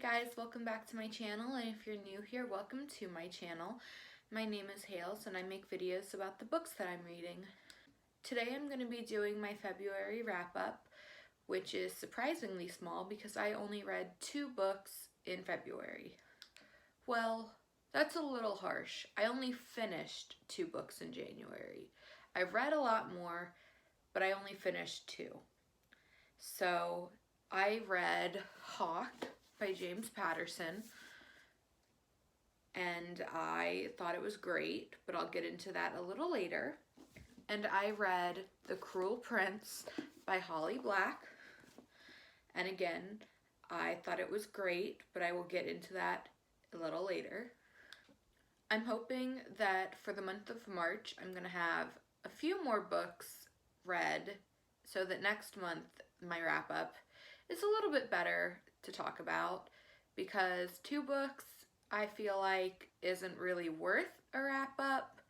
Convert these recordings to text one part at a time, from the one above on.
guys, welcome back to my channel, and if you're new here, welcome to my channel. My name is Hales and I make videos about the books that I'm reading. Today I'm going to be doing my February wrap-up, which is surprisingly small because I only read 2 books in February. Well, that's a little harsh. I only finished 2 books in January. I've read a lot more, but I only finished 2. So I read Hawk by James Patterson, and I thought it was great, but I'll get into that a little later. And I read The Cruel Prince by Holly Black, and again, I thought it was great, but I will get into that a little later. I'm hoping that for the month of March, I'm going to have a few more books read so that next month my wrap-up is a little bit better to talk about, because 2 books I feel like isn't really worth a wrap-up,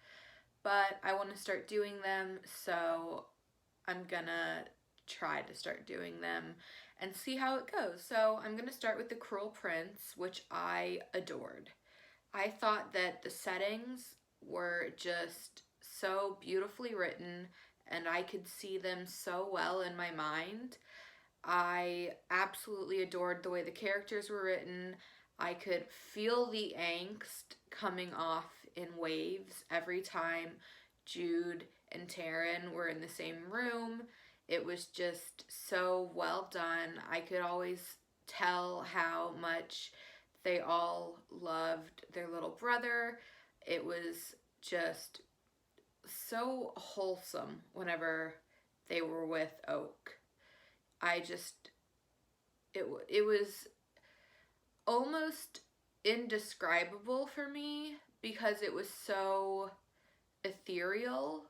but I want to start doing them, so I'm gonna try to start doing them and see how it goes. So I'm gonna start with The Cruel Prince, which I adored. I thought that the settings were just so beautifully written and I could see them so well in my mind. I absolutely adored the way the characters were written. I could feel the angst coming off in waves every time Jude and Taryn were in the same room. It was just so well done. I could always tell how much they all loved their little brother. It was just so wholesome whenever they were with Oak. It was almost indescribable for me because it was so ethereal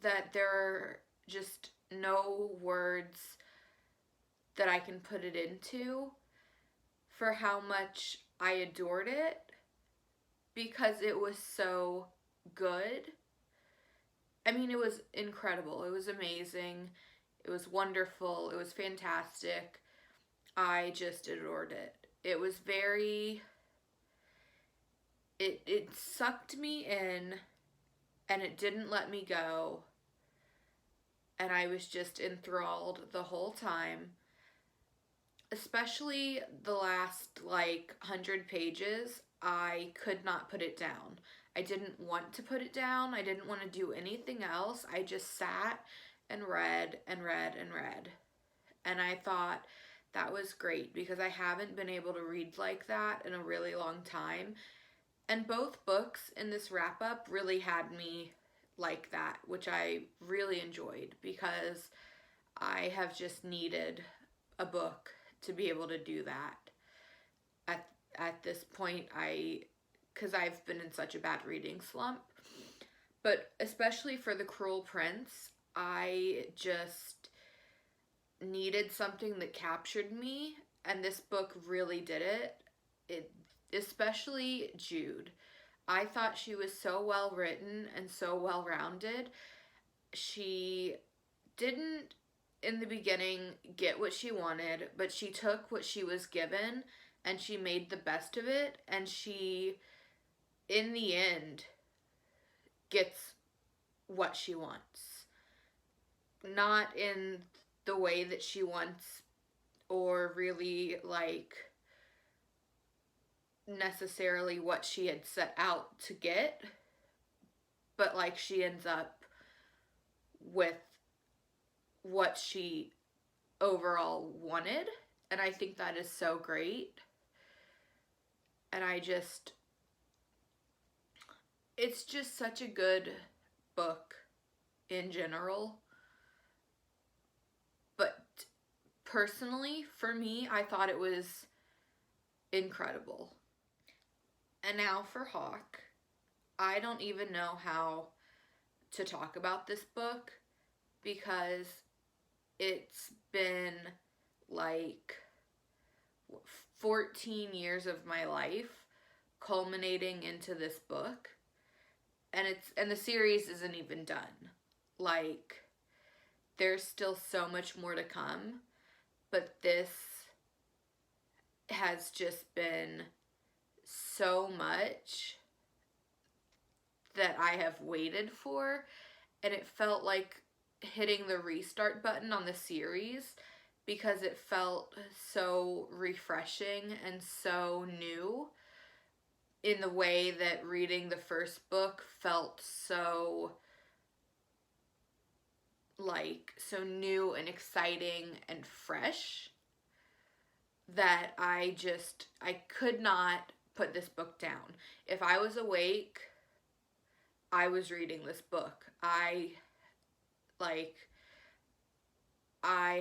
that there are just no words that I can put it into for how much I adored it, because it was so good. I mean, it was incredible. It was amazing. It was wonderful. It was fantastic. I just adored it. It was it sucked me in and it didn't let me go. And I was just enthralled the whole time. Especially the last 100 pages, I could not put it down. I didn't want to put it down. I didn't want to do anything else. I just sat and read and read and read. And I thought that was great because I haven't been able to read like that in a really long time. And both books in this wrap-up really had me like that, which I really enjoyed because I have just needed a book to be able to do that. At this point, because I've been in such a bad reading slump. But especially for The Cruel Prince, I just needed something that captured me, and this book really did it. Especially Jude. I thought she was so well written and so well rounded. She didn't in the beginning get what she wanted, but she took what she was given and she made the best of it, and she in the end gets what she wants. Not in the way that she wants, or really necessarily what she had set out to get, but she ends up with what she overall wanted, and I think that is so great. And it's just such a good book in general. But personally, for me, I thought it was incredible. And now for Hawk. I don't even know how to talk about this book because it's been 14 years of my life culminating into this book, and the series isn't even done. There's still so much more to come, but this has just been so much that I have waited for, and it felt like hitting the restart button on the series because it felt so refreshing and so new in the way that reading the first book felt so so new and exciting and fresh that I could not put this book down. If I was awake, I was reading this book. I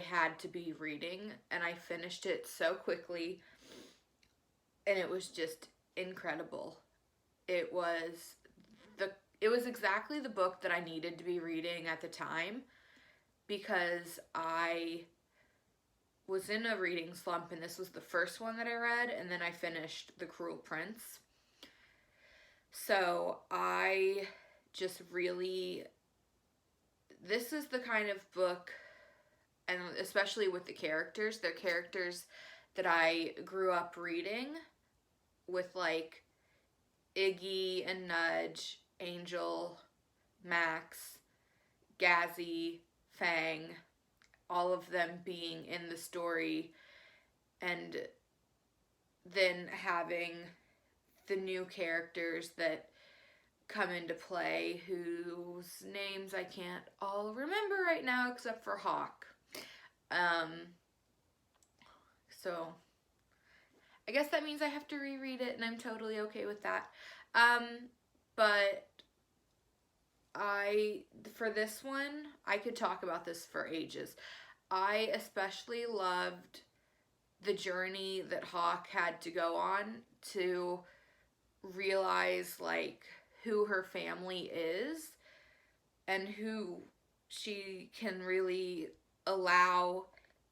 had to be reading, and I finished it so quickly, and it was just incredible. It was exactly the book that I needed to be reading at the time, because I was in a reading slump, and this was the first one that I read, and then I finished The Cruel Prince. So I just really, this is the kind of book, and especially with the characters, they're characters that I grew up reading with, like Iggy and Nudge, Angel, Max, Gazzy, Fang, all of them being in the story, and then having the new characters that come into play, whose names I can't all remember right now except for Hawk. So I guess that means I have to reread it, and I'm totally okay with that. But for this one, I could talk about this for ages. I especially loved the journey that Hawk had to go on to realize, like, who her family is and who she can really allow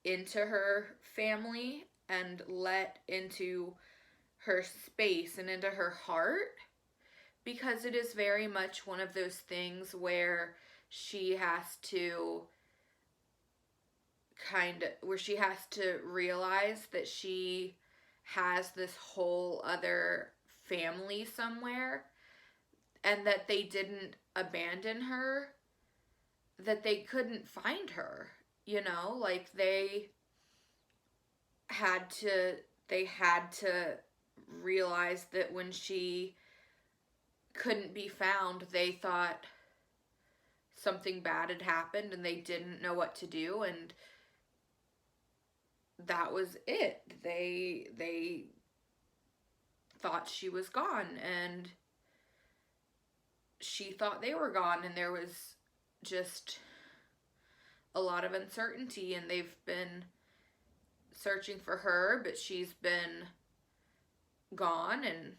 into her family and let into her space and into her heart, because it is very much one of those things where she has to realize that she has this whole other family somewhere, and that they didn't abandon her, that they couldn't find her, like they had to realize that when she couldn't be found, they thought something bad had happened and they didn't know what to do, and that was it. They thought she was gone, and she thought they were gone, and there was just a lot of uncertainty, and they've been searching for her, but she's been gone, and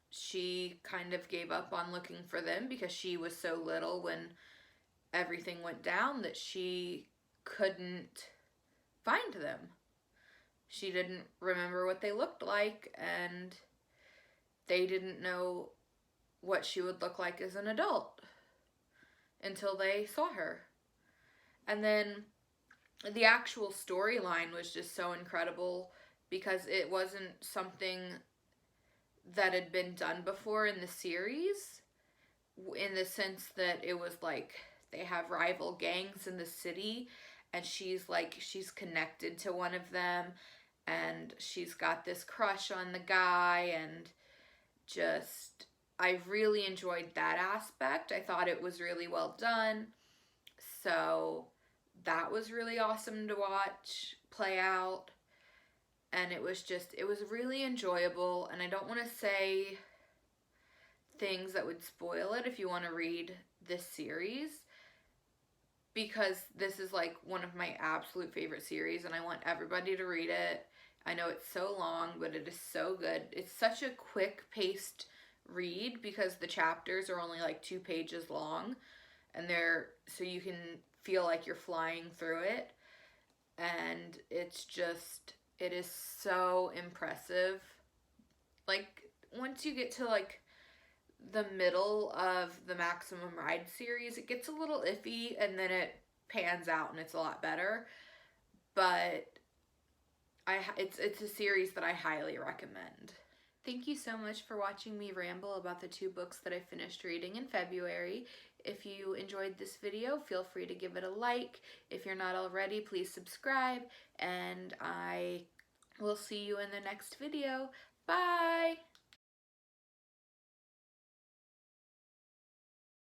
she kind of gave up on looking for them because she was so little when everything went down that she couldn't find them. She didn't remember what they looked like, and they didn't know what she would look like as an adult until they saw her. And then the actual storyline was just so incredible because it wasn't something that had been done before in the series, in the sense that it was like they have rival gangs in the city, and she's connected to one of them, and she's got this crush on the guy, and just, I really enjoyed that aspect. I thought it was really well done. So that was really awesome to watch play out. And it was really enjoyable. And I don't want to say things that would spoil it if you want to read this series, because this is like one of my absolute favorite series, and I want everybody to read it. I know it's so long, but it is so good. It's such a quick-paced read because the chapters are only like 2 pages long, and so you can feel like you're flying through it. And it is so impressive. Like, once you get to like the middle of the Maximum Ride series, it gets a little iffy, and then it pans out and it's a lot better. But it's a series that I highly recommend. Thank you so much for watching me ramble about the 2 books that I finished reading in February. If you enjoyed this video, feel free to give it a like. If you're not already, please subscribe, and I will see you in the next video. Bye!